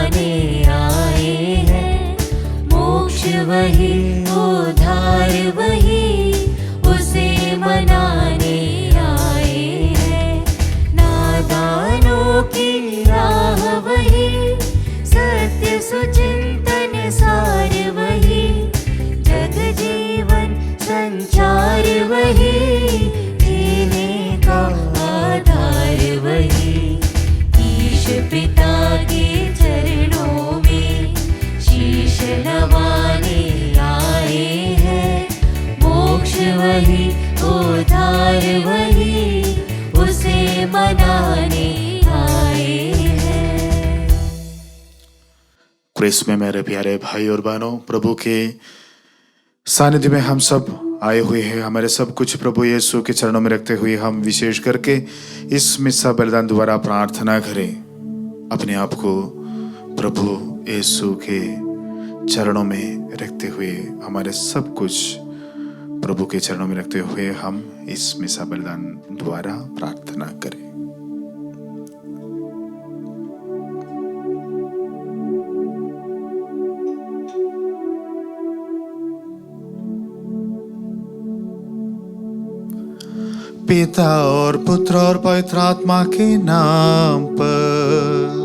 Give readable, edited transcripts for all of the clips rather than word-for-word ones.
मनाने आए हैं। मोक्ष वही, उद्धार वही, उसे मनाने आए हैं। नादानों की राह वही, सत्य सुचिंतन सार वही, जग जीवन संचार वही, जीने का आधार वही। ईश पिता के चरणों में शीश नवाने आए हैं। मोक्ष वही, उद्धार वही, उसे मनाने आए हैं। क्रिस्त में मेरे प्यारे भाई और बहनों, प्रभु के सानिध्य में हम सब आए हुए हैं। हमारे सब कुछ प्रभु यीशु के चरणों में रखते हुए हम विशेष करके इस मिस्सा बलिदान द्वारा प्रार्थना करें। अपने आप को प्रभु यीशु के चरणों में रखते हुए, हमारे सब कुछ प्रभु के चरणों में रखते हुए हम इस मिस्सा बलिदान द्वारा प्रार्थना करें। पिता और पुत्र और पवित्र आत्मा के नाम पर।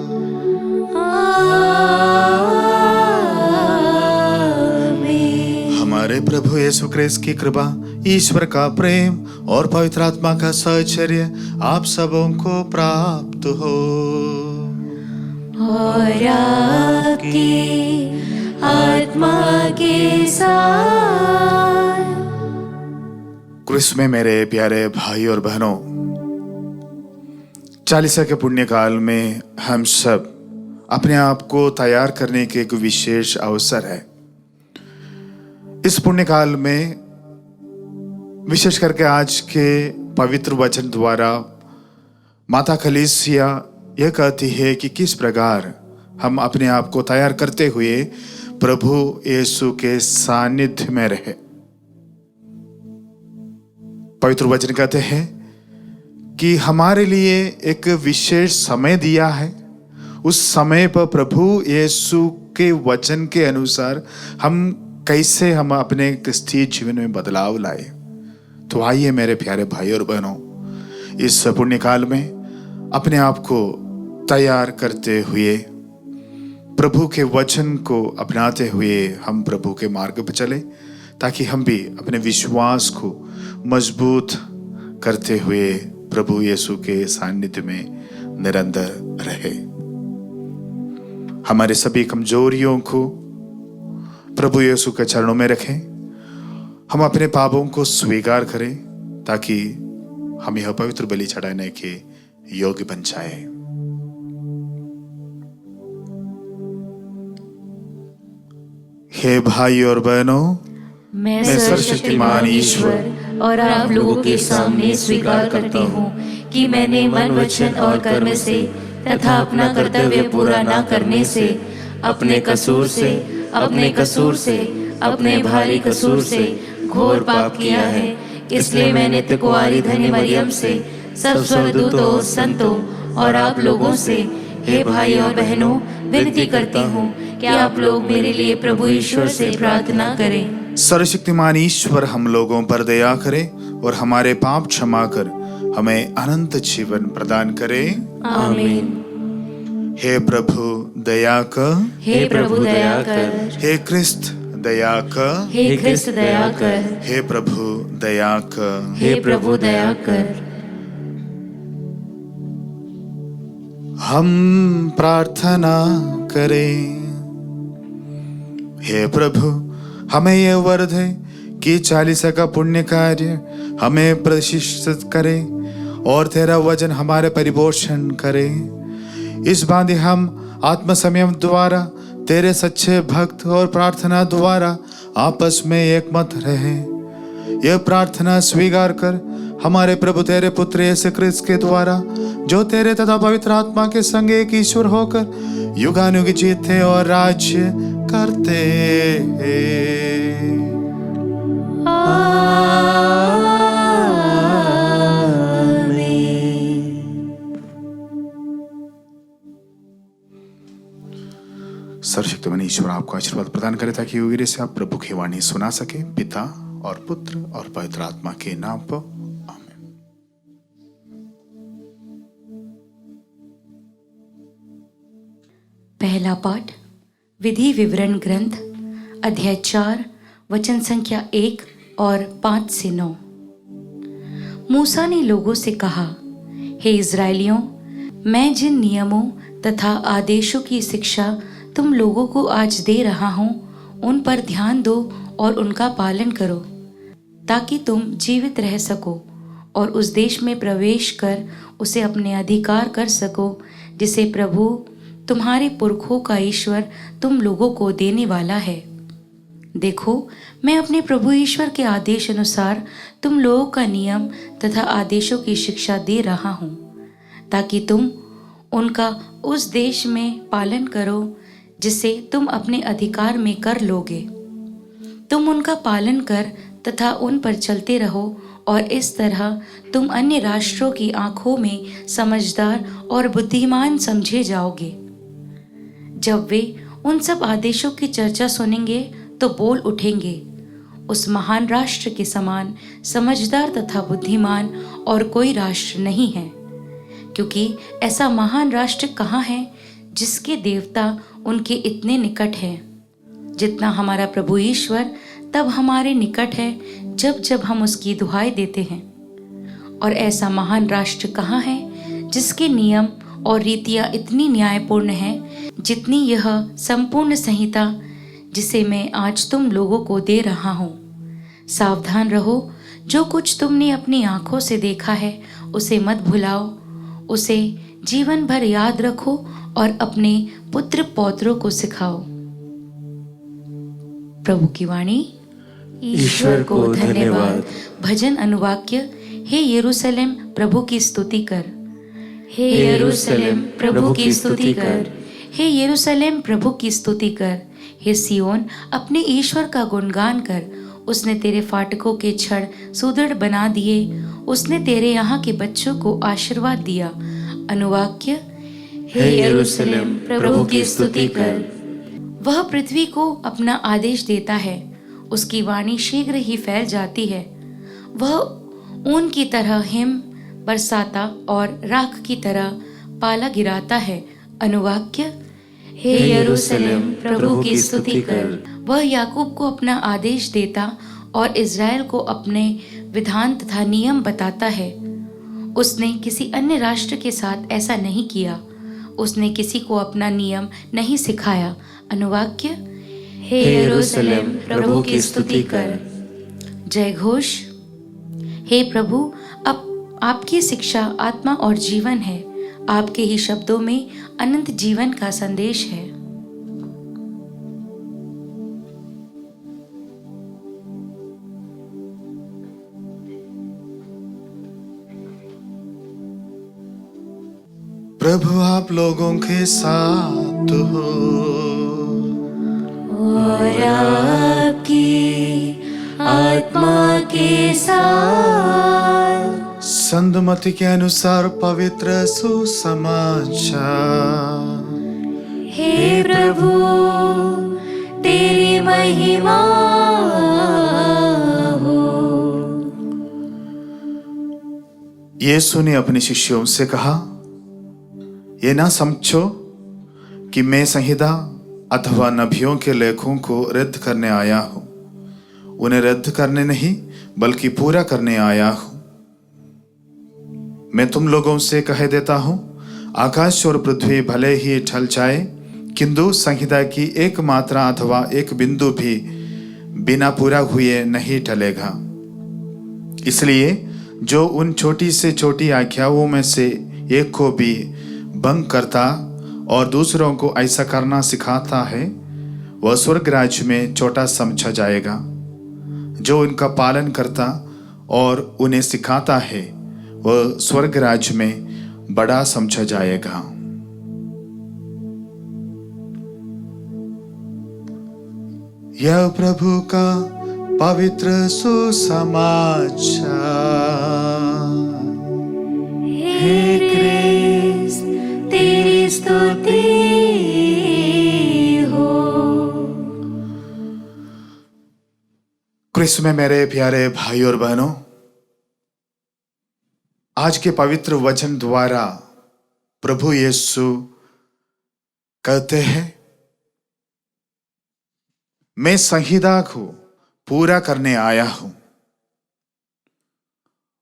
हमारे प्रभु यीशु क्रिस्त की कृपा, ईश्वर का प्रेम और पवित्र आत्मा का सहचर्य आप सबों को प्राप्त हो। और आपकी आत्मा के साथ। क्रिस्त में मेरे प्यारे भाई और बहनों, चालीसा के पुण्य काल में हम सब अपने आप को तैयार करने के एक विशेष अवसर है। इस पुण्य काल में विशेष करके आज के पवित्र वचन द्वारा माता कलीसिया यह कहती है कि किस प्रकार हम अपने आप को तैयार करते हुए प्रभु यीशु के सानिध्य में रहे। पवित्र वचन कहते हैं कि हमारे लिए एक विशेष समय दिया है। उस समय पर प्रभु यीशु के वचन के अनुसार हम कैसे अपने क्रिस्तीय जीवन में बदलाव लाए। तो आइए मेरे प्यारे भाई और बहनों, इस पुण्य काल में अपने आप को तैयार करते हुए, प्रभु के वचन को अपनाते हुए हम प्रभु के मार्ग पर चले, ताकि हम भी अपने विश्वास को मजबूत करते हुए प्रभु यीशु के सानिध्य में निरंतर रहे। हमारे सभी कमजोरियों को प्रभु यीशु के चरणों में रखें। हम अपने पापों को स्वीकार करें, ताकि हम यह पवित्र बलि चढ़ाने के योग्य बन जाए। हे भाई और बहनों, मैं सर्वशक्तिमान ईश्वर और आप लोगों के सामने स्वीकार करती हूँ कि मैंने मन, वचन और कर्म से तथा अपना कर्तव्य पूरा न करने से, अपने कसूर से, अपने भारी कसूर से घोर पाप किया है। इसलिए मैं नित्य कुंवारी धन्य मरियम से, सब स्वर्गदूतों, संतों और आप लोगों से, हे भाई और बहनों, विनती करती हूँ कि आप लोग मेरे लिए प्रभु ईश्वर से प्रार्थना करें। सर्वशक्तिमान ईश्वर हम लोगों पर दया करे और हमारे पाप क्षमा कर हमें अनंत जीवन प्रदान करे। आमीन। हे प्रभु दया कर, हे प्रभु दया कर, हे क्रिस्त दया कर, हे क्रिस्त दया कर, हे प्रभु दया कर, हे प्रभु दया कर। हम प्रार्थना करें। हे प्रभु, हमें यह वर दे कि चालीसा का पुण्य कार्य हमें प्रशिक्षित करे और तेरा वचन हमारे परिपोषण करे। इस बांधे हम आत्म संयम द्वारा तेरे सच्चे भक्त और प्रार्थना द्वारा आपस में एकमत रहे। यह प्रार्थना स्वीकार कर हमारे प्रभु तेरे पुत्र यीशु क्रिस्त के द्वारा, जो तेरे तथा पवित्र आत्मा के संग एक ईश्वर होकर युगानुग जीते और राज्य करते हैं। सर्वशक्तिमान ईश्वर आपको आशीर्वाद प्रदान करे ताकि योगी से आप प्रभु की वाणी सुना सके, पिता और पुत्र और पवित्र आत्मा के नाम पर आमीन। पहला पाठ विधि विवरण ग्रंथ अध्याय 4 वचन संख्या 1 और 5 से 9। मूसा ने लोगों से कहा, हे इज़राइलियों, मैं जिन नियमों तथा आदेशों की शिक्षा तुम लोगों को आज दे रहा हूँ, उन पर ध्यान दो और उनका पालन करो, ताकि तुम जीवित रह सको और उस देश में प्रवेश कर उसे अपने अधिकार कर सको, जिसे प्रभु तुम्हारे पुरखों का ईश्वर तुम लोगों को देने वाला है। देखो, मैं अपने प्रभु ईश्वर के आदेश अनुसार तुम लोगों का नियम तथा आदेशों की शिक्षा दे रहा हूँ, ताकि तुम उनका उस देश में पालन करो जिसे तुम अपने अधिकार में कर लोगे। तुम उनका पालन कर तथा उन पर चलते रहो, और इस तरह तुम अन्य राष्ट्रों की आंखों में समझदार और बुद्धिमान समझे जाओगे। जब वे उन सब आदेशों की चर्चा सुनेंगे तो बोल उठेंगे, उस महान राष्ट्र के समान समझदार तथा बुद्धिमान और कोई राष्ट्र नहीं है, क्योंकि ऐसा महान राष्ट्र कहाँ है जिसके देवता उनके इतने निकट हैं, जितना हमारा प्रभु ईश्वर तब हमारे निकट है जब जब हम उसकी दुहाई देते हैं। और ऐसा महान राष्ट्र कहाँ है जिसके नियम और रीतियाँ इतनी न्यायपूर्ण हैं जितनी यह संपूर्ण संहिता जिसे मैं आज तुम लोगों को दे रहा हूँ। सावधान रहो, जो कुछ तुमने अपनी आंखों से देखा है उसे मत भुलाओ, उसे जीवन भर याद रखो और अपने पुत्र पौत्रों को सिखाओ। प्रभु की वाणी। ईश्वर को धन्यवाद। भजन अनुवाक्य। हे यरूशलेम, प्रभु की स्तुति कर। हे यरूशलेम, प्रभु की स्तुति कर। हे यरूशलेम, प्रभु की स्तुति कर। हे सियोन, अपने ईश्वर का गुणगान कर। उसने तेरे फाटकों के छड़ सुदृढ़ बना दिए, उसने तेरे यहाँ के बच्चों को आशीर्वाद दिया। अनुवाक्य। हे यरूशलेम, प्रभु की स्तुति कर। वह पृथ्वी को अपना आदेश देता है, उसकी वाणी शीघ्र ही फैल जाती है। वह ऊन की तरह हिम बरसाता और राख की तरह पाला गिराता है। अनुवाक्य। हे यरूशलेम, प्रभु की स्तुति कर। वह याकूब को अपना आदेश देता और इज़राइल को अपने विधान तथा नियम बताता है। उसने किसी अन्य राष्ट्र के साथ ऐसा नहीं किया, उसने किसी को अपना नियम नहीं सिखाया। अनुवाक्य। हे यरूशलेम, प्रभु की स्तुति कर। जय घोष। हे प्रभु, अब आपकी शिक्षा आत्मा और जीवन है, आपके ही शब्दों में अनंत जीवन का संदेश है। प्रभु आप लोगों के साथ हो और आपकी आत्मा के साथ। संत मत्ती के अनुसार पवित्र सुसमाचार। हे प्रभु, तेरी महिमा हो। यीशु ने अपने शिष्यों से कहा, ये ना समझो कि मैं संहिता अथवा नबियों के लेखों को रद्द करने आया हूं। उन्हें रद्द करने नहीं बल्कि पूरा करने आया हूं। मैं तुम लोगों से कह देता हूं, आकाश और पृथ्वी भले ही टल जाए, किंतु संहिता की एक मात्रा अथवा एक बिंदु भी बिना पूरा हुए नहीं टलेगा। इसलिए जो उन छोटी से छोटी आज्ञाओं में से एक को भी भंग करता और दूसरों को ऐसा करना सिखाता है, वह स्वर्ग राज्य में छोटा समझा जाएगा। जो उनका पालन करता और उन्हें सिखाता है, वह स्वर्ग राज्य में बड़ा समझा जाएगा। यह प्रभु का पवित्र सुसमाचार। हे क्रिस्त, तेरी स्तुति हो। क्रिस्त में मेरे प्यारे भाई और बहनों, आज के पवित्र वचन द्वारा प्रभु यीशु कहते हैं, मैं संहिता को पूरा करने आया हूं।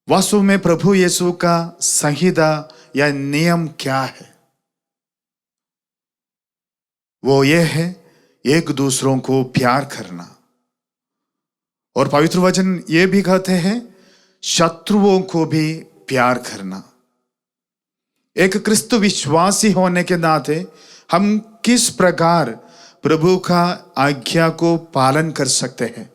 वास्तव में प्रभु यीशु का संहिता या नियम क्या है? वो ये है, एक दूसरों को प्यार करना। और पवित्र वचन ये भी कहते हैं, शत्रुओं को भी प्यार करना। एक क्रिस्त विश्वासी होने के नाते हम किस प्रकार प्रभु का आज्ञा को पालन कर सकते हैं?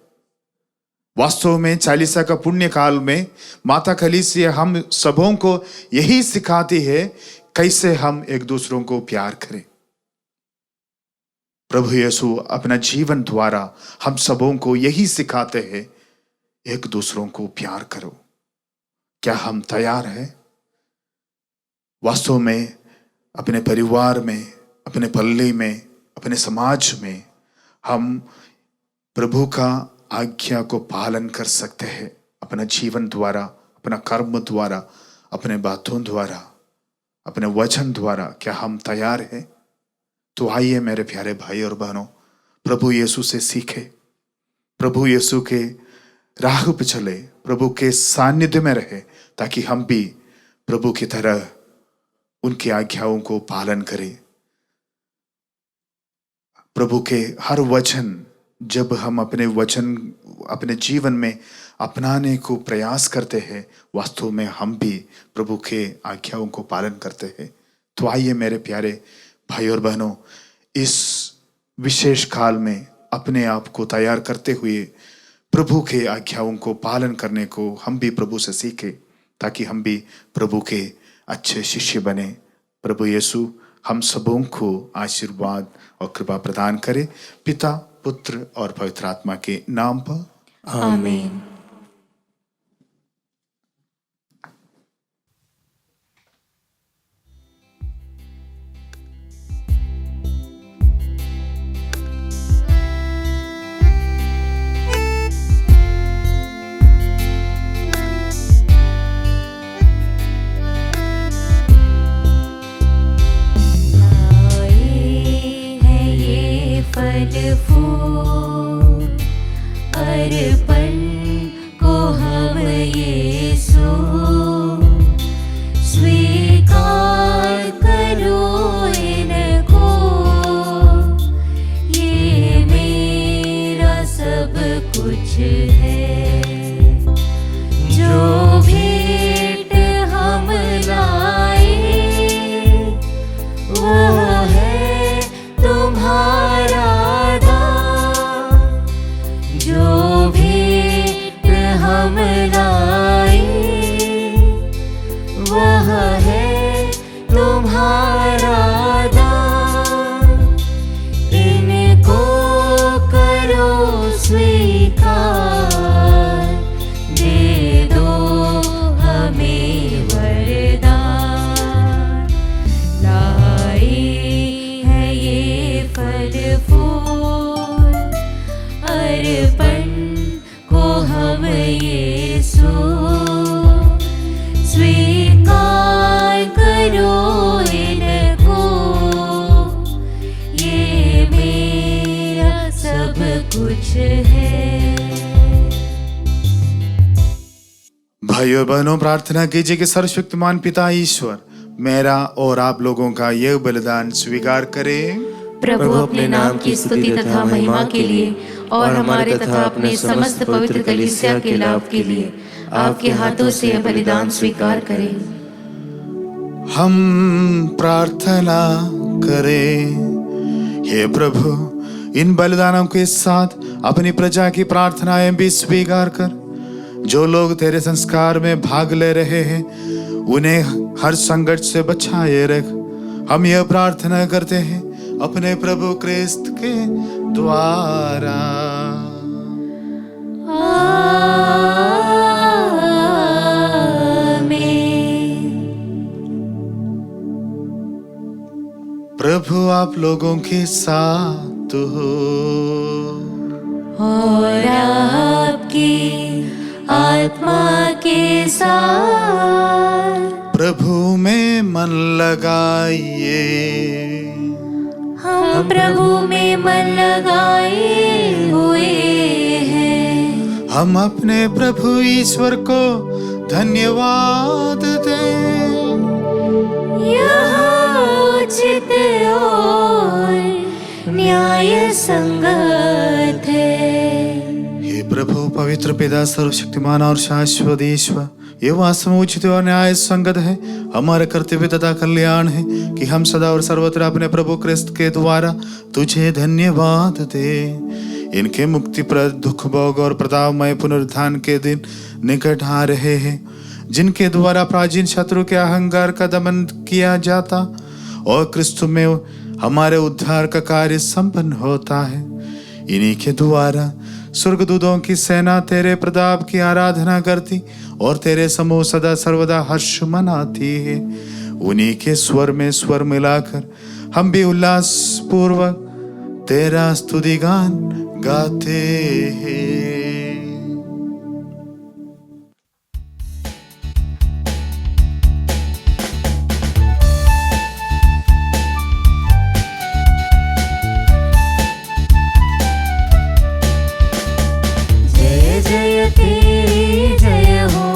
वास्तव में चालीसा का पुण्य काल में माता कलीसिया हम सबों को यही सिखाती है, कैसे हम एक दूसरों को प्यार करें। प्रभु यीशु अपना जीवन द्वारा हम सबों को यही सिखाते हैं, एक दूसरों को प्यार करो। क्या हम तैयार हैं? वास्तव में अपने परिवार में, अपने पल्ले में, अपने समाज में हम प्रभु का आज्ञा को पालन कर सकते हैं, अपना जीवन द्वारा, अपना कर्म द्वारा, अपने बातों द्वारा, अपने वचन द्वारा। क्या हम तैयार हैं? तो आइए मेरे प्यारे भाई और बहनों, प्रभु यीशु से सीखे, प्रभु यीशु के राह पे चले, प्रभु के सानिध्य में रहे, ताकि हम भी प्रभु की तरह उनकी आज्ञाओं को पालन करें। प्रभु के हर वचन जब हम अपने वचन अपने जीवन में अपनाने को प्रयास करते हैं, वास्तव में हम भी प्रभु के आज्ञाओं को पालन करते हैं। तो आइए मेरे प्यारे भाई और बहनों, इस विशेष काल में अपने आप को तैयार करते हुए प्रभु के आज्ञाओं को पालन करने को हम भी प्रभु से सीखें, ताकि हम भी प्रभु के अच्छे शिष्य बने। प्रभु यीशु हम सबों को आशीर्वाद और कृपा प्रदान करे, पिता, पुत्र और पवित्र आत्मा के नाम पर, आमीन। फल फूल अर्पण को हम यीशु स्वीकार करो इनको, ये मेरा सब कुछ है। जो भेंट हम लाए वह है तुम्हारा दान, जो भेंट हम लाए वह है तुम्हारा दान। इनको करो स्वीकार, दे दो हमें वरदान। लाए है ये फल फूल अर्पण को हम यीशु स्वीकार करो इनको, ये मेरा सब कुछ है। भाइयों बहनों, प्रार्थना कीजिए कि सर्वशक्तिमान पिता ईश्वर मेरा और आप लोगों का यह बलिदान स्वीकार करें। प्रभु अपने नाम की स्तुति तथा महिमा के लिए और हमारे तथा अपने समस्त पवित्र कलीसिया के लाभ के लिए आपके हाथों से यह बलिदान स्वीकार करें। हम प्रार्थना करें। हे प्रभु, इन बलिदानों के साथ अपनी प्रजा की प्रार्थनाएं भी स्वीकार कर। जो लोग तेरे संस्कार में भाग ले रहे हैं, उन्हें हर संकट से बचाए रख। हम यह प्रार्थना करते हैं अपने प्रभु क्रिस्त के द्वारा। प्रभु आप लोगों के साथ हो और आप की आत्मा के साथ प्रभु में मन लगाइए। हम प्रभु में मन लगाए हुए हैं। हम अपने प्रभु ईश्वर को धन्यवाद दें। यह उचित और न्याय संगत है। हे प्रभु पवित्र पिता सर्वशक्तिमान और शाश्वत ईश्वर, ये वास्तव में उचित और न्याय संगत है, हमारा कर्तव्य तथा कल्याण है कि हम सदा और सर्वत्र अपने प्रभु क्रिस्त के द्वारा तुझे धन्यवाद दे। इनके मुक्तिप्रद दुख भोग और प्रतापमय पुनरुत्थान के दिन निकट आ रहे हैं, जिनके द्वारा प्राचीन शत्रु के अहंकार का दमन किया जाता और क्रिस्त में हमारे उद्धार का कार्य संपन्न होता है। इन्हीं के द्वारा स्वर्गदूतों की सेना तेरे प्रताप की आराधना करती और तेरे समूह सदा सर्वदा हर्ष मनाती है। उन्हीं के स्वर में स्वर मिलाकर हम भी उल्लास पूर्वक तेरा स्तुति गान गाते हैं। जय जय तेरी जय हो,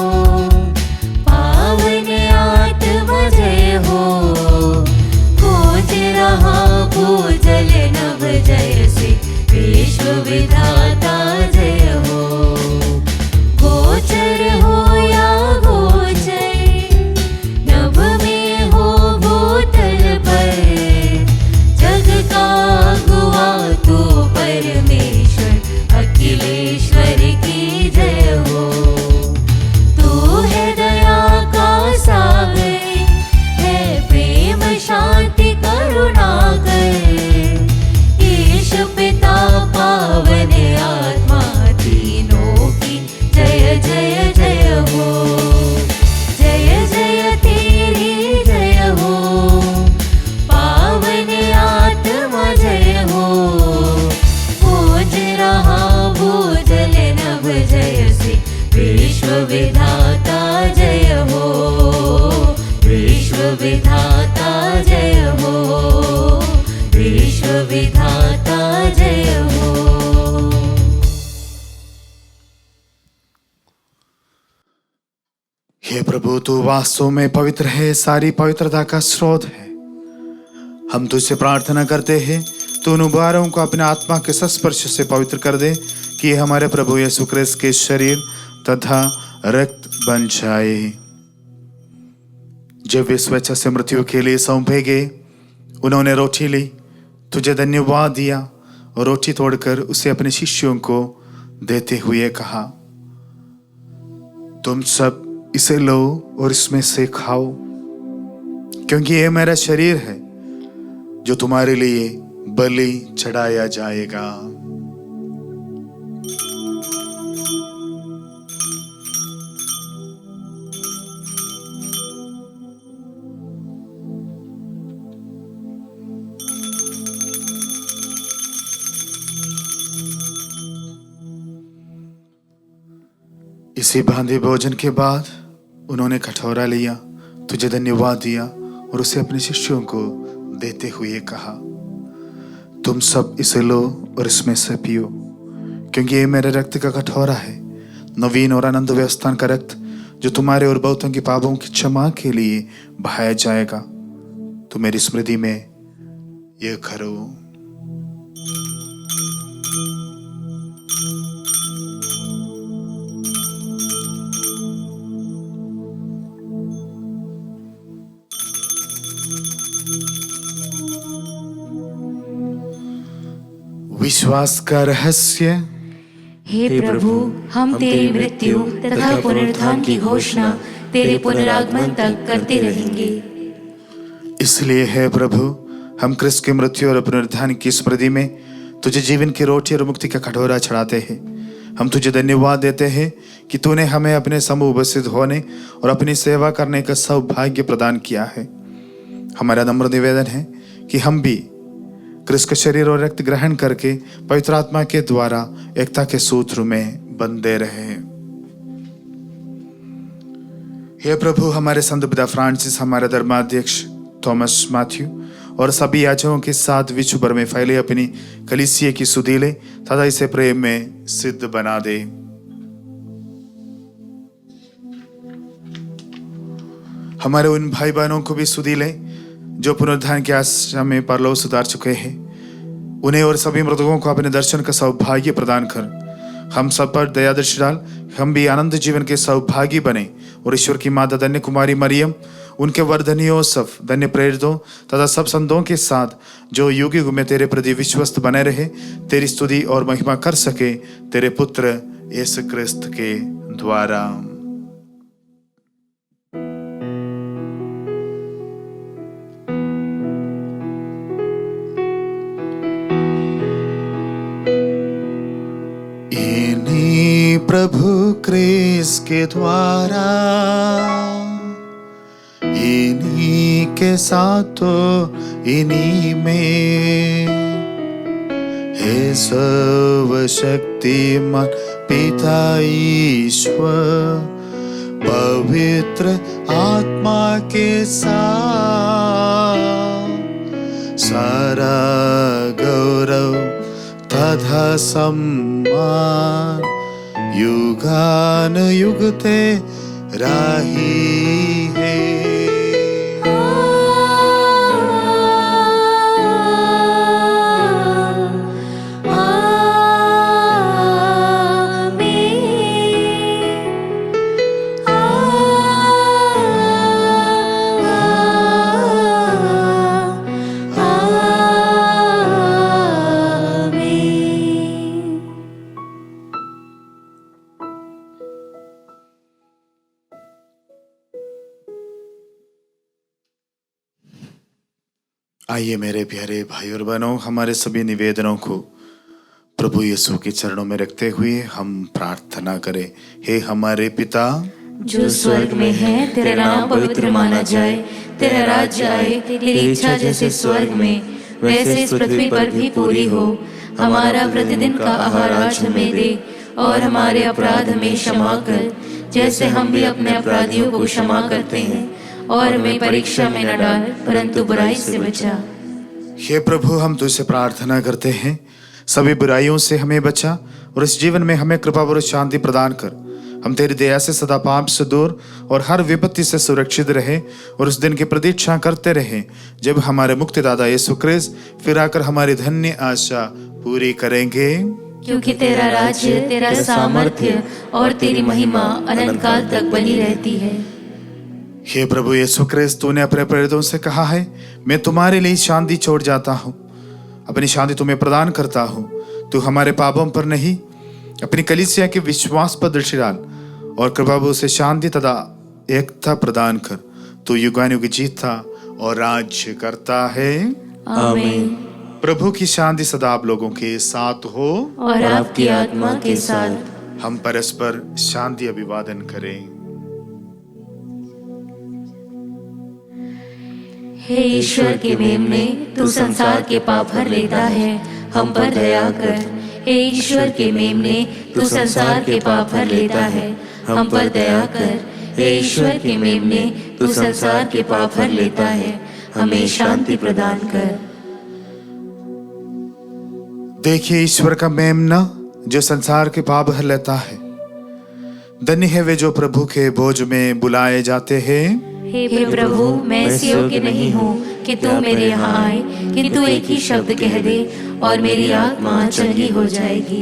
पावन आत्मा जय हो। गूंज रहा भूजल नभ जय से, विश्व विधाता जय हो। गोचर हो या गोचर, नभ में हो भूतल पर। जग का अगुआ तू परमेश्वर, अखिलेश्वर की जय हो। तू है दया का सागर, है प्रेम शांति करुणा कर। ईश पिता पावन आत्मा तीनों की जय जय जय हो। जय जय तेरी जय हो, पावन आत्मा जय हो। गूंज रहा भूजल नभ जय से, विश्व विधाता जय हो। विश्व विधाता जय हो, विश्व विधाता जय हो। हे प्रभु, तू वास्तव में पवित्र है, सारी पवित्रता का स्रोत है। हम तुझसे प्रार्थना करते हैं, तू उन उबारों को अपने आत्मा के संस्पर्श से पवित्र कर दे कि ये हमारे प्रभु यीशु क्रिस्त के शरीर तथा रक्त बन जाए। जब वे स्वेच्छा से मृत्यु के लिए सौंपे गए, उन्होंने रोटी ली, तुझे धन्यवाद दिया और रोटी तोड़कर उसे अपने शिष्यों को देते हुए कहा, तुम सब इसे लो और इसमें से खाओ, क्योंकि यह मेरा शरीर है जो तुम्हारे लिए बलि चढ़ाया जाएगा। इसी भांति भोजन के बाद उन्होंने कटोरा लिया, तुझे धन्यवाद दिया और उसे अपने शिष्यों को देते हुए कहा, तुम सब इसे लो और इसमें से पियो, क्योंकि ये मेरे रक्त का कटोरा है, नवीन और आनंद व्यवस्थान का रक्त, जो तुम्हारे और बहुतों के पापों की क्षमा के लिए बहाया जाएगा। तो मेरी स्मृति में यह करो। विश्वास का रहस्य। हे प्रभु, हम तेरी मृत्यु तथा पुनरुत्थान की घोषणा तेरे पुनरागमन तक करते रहेंगे। इसलिए है प्रभु, हम क्रिस्त की मृत्यु और पुनरुत्थान की स्मृति में तुझे जीवन की रोटी और मुक्ति का कटोरा चढ़ाते हैं। हम तुझे धन्यवाद देते हैं कि तूने हमें अपने समूह उपस्थित होने और अपनी सेवा करने का सौभाग्य प्रदान किया है। हमारा नम्र निवेदन है कि हम भी क्रिस्त का शरीर और रक्त ग्रहण करके पवित्र आत्मा के द्वारा एकता के सूत्र में बनते रहे। हे प्रभु, हमारे संत पिता फ्रांसिस, हमारे धर्माध्यक्ष थॉमस मैथ्यू और सभी याजकों के साथ विश्व भर में फैले अपनी कलीसिया की सुधि ले तथा इसे प्रेम में सिद्ध बना दे। हमारे उन भाई बहनों को भी सुधि ले जो पुनरुत्थान की आशा में परलोक सुधार चुके हैं। उन्हें और सभी मृतकों को अपने दर्शन का सौभाग्य प्रदान कर हम सब पर दया दृष्टि डाल। हम भी आनंद जीवन के सौभागी बने और ईश्वर की माता धन्य कुमारी मरियम, उनके वर धन्य योसेफ, धन्य प्रेरितों तथा सब संतों के साथ जो युग युग में तेरे प्रति विश्वस्त बने रहे, तेरी स्तुति और महिमा कर सके तेरे पुत्र यीशु क्रिस्त के द्वारा। प्रभु क्रिस्त के द्वारा इन्हीं के साथ तो इन्हीं में हे सर्वशक्तिमान पिता ईश्वर पवित्र आत्मा के साथ सारा गौरव तथा सम्मान युगान युग तेरा ही है। आइए मेरे प्यारे भाई और बहनों, हमारे सभी निवेदनों को प्रभु यीशु के चरणों में रखते हुए हम प्रार्थना करें। हे हमारे पिता जो स्वर्ग में है, तेरा नाम पवित्र माना जाए, तेरा राज्य आए, तेरी इच्छा जैसे स्वर्ग में वैसे इस पृथ्वी पर भी पूरी हो। हमारा प्रतिदिन का आहार आज हमें दे और हमारे अपराध हमें क्षमा कर जैसे हम भी अपने अपराधियों को क्षमा करते हैं, और हमें परीक्षा में न डाल परंतु बुराई से बचा। हे प्रभु, हम तुझसे प्रार्थना करते हैं सभी बुराइयों से हमें बचा और इस जीवन में हमें कृपा और शांति प्रदान कर। हम तेरी दया से सदा पाप से दूर और हर विपत्ति से सुरक्षित रहे और उस दिन की प्रतीक्षा करते रहे जब हमारे मुक्तिदाता यीशु क्रिस्त फिर आकर हमारी धन्य आशा पूरी करेंगे। क्योंकि तेरा राज्य, तेरा सामर्थ्य और तेरी महिमा अनंत काल तक बनी रहती है। हे प्रभु यीशु क्रिस्त, तूने अपने प्रेरितों से कहा है, मैं तुम्हारे लिए शांति छोड़ जाता हूँ, अपनी शांति तुम्हें प्रदान करता हूँ। तू हमारे पापों पर नहीं, अपनी कलीसिया के विश्वास पर दृष्टि डाल और कृपा से शांति तथा एकता प्रदान कर। तू युगानुयुग जीता और राज्य करता है। आमीन। प्रभु की शांति सदा आप लोगों के साथ हो और आपकी आत्मा के साथ। हम परस्पर शांति अभिवादन करें। हे ईश्वर के मेमने, तू संसार के पाप हर लेता है, हम पर दया कर। हे ईश्वर के मेमने, तू संसार के पाप हर लेता है, हम पर दया कर। हे ईश्वर के मेमने, तू संसार के पाप हर लेता है, हमें शांति प्रदान कर। देखिए ईश्वर का मेमना जो संसार के पाप हर लेता है। धन्य है वे जो प्रभु के भोज में बुलाए जाते हैं। हे प्रभु, मैं इस योग्य नहीं हूँ कि तू मेरे यहाँ आए, किंतु एक ही शब्द कह दे और मेरी आत्मा चंगी हो जाएगी।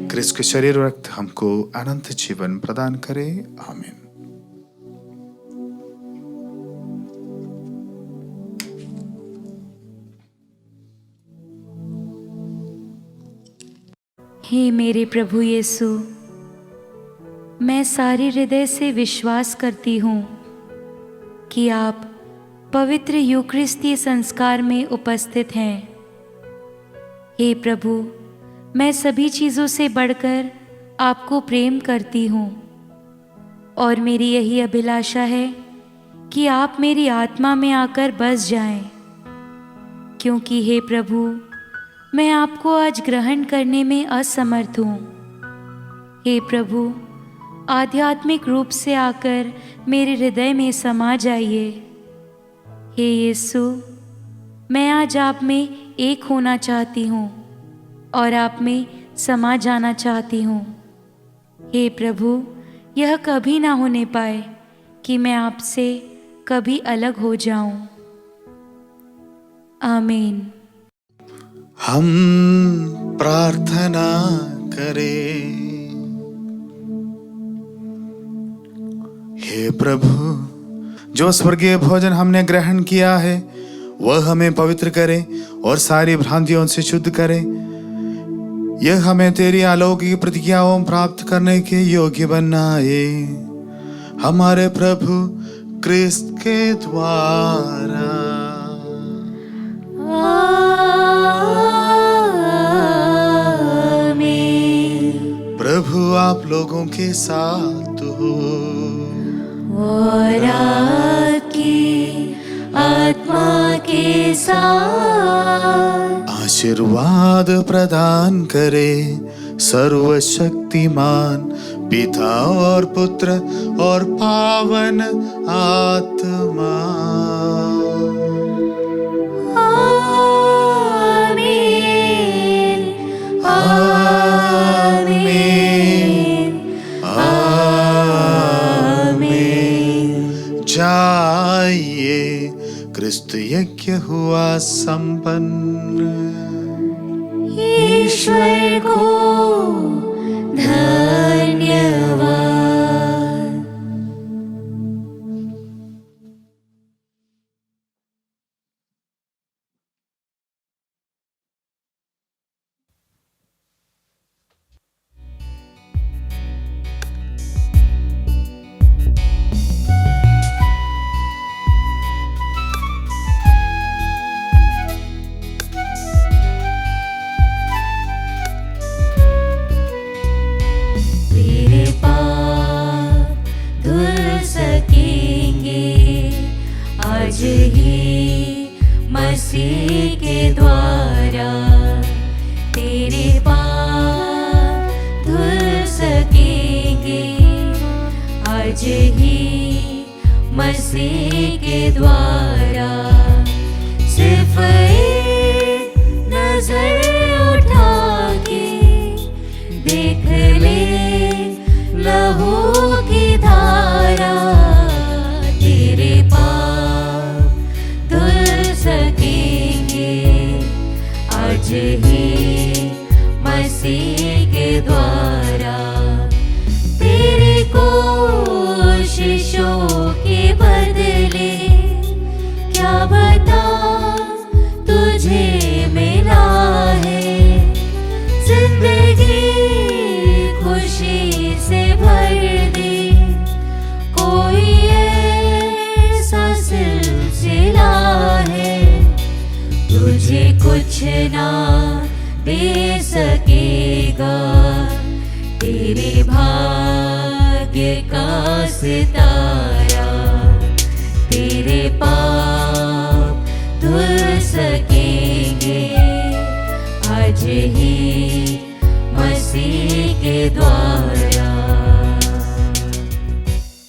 क्रिस्त के शरीर और रक्त हमको अनंत जीवन प्रदान करे। आमीन। हे मेरे प्रभु यीशु, मैं सारे हृदय से विश्वास करती हूँ कि आप पवित्र यूकरिस्तीय संस्कार में उपस्थित हैं। हे प्रभु, मैं सभी चीज़ों से बढ़कर आपको प्रेम करती हूँ और मेरी यही अभिलाषा है कि आप मेरी आत्मा में आकर बस जाएं, क्योंकि हे प्रभु, मैं आपको आज ग्रहण करने में असमर्थ हूँ। हे प्रभु, आध्यात्मिक रूप से आकर मेरे हृदय में समा जाइए। हे यीशु, मैं आज आप में एक होना चाहती हूँ और आप में समा जाना चाहती हूँ। हे प्रभु, यह कभी ना होने पाए कि मैं आपसे कभी अलग हो जाऊं। आमीन। हम प्रार्थना करें। हे प्रभु, जो स्वर्गीय भोजन हमने ग्रहण किया है वह हमें पवित्र करे और सारी भ्रांतियों से शुद्ध करे। यह हमें तेरी अलौकिक प्रतिज्ञाओं प्राप्त करने के योग्य बनाए, हमारे प्रभु क्रिस्त के द्वारा। प्रभु आप लोगों के साथ हो और आपकी आत्मा के साथ। आशीर्वाद प्रदान करे सर्वशक्तिमान पिता और पुत्र और पावन आत्मा। आमीन, आमीन, आमीन। जाइए, क्रिस्त यज्ञ हुआ संपन्न। ईश्वर को धन्यवाद। तेरे पाप धुल सकेंगे आज ही मसीह के द्वारा। तेरे पाप धुल सकेंगे आज ही मसीह के द्वारा। सिर्फ एक नजर उठा के देख ले लहू की धारा। तेरे पाप धुल सकेंगे आज ही मसीह के द्वारा। तेरी कोशिशों के बदले क्या बता तुझे मिला है। जिंदगी खुशी से भर दे, कोई ऐसा सिलसिला है तुझे कुछ ना दे सकेगा। तेरे भाग्य का सितारा। तेरे पाप धुल सकेंगे आज ही मसीह के द्वारा।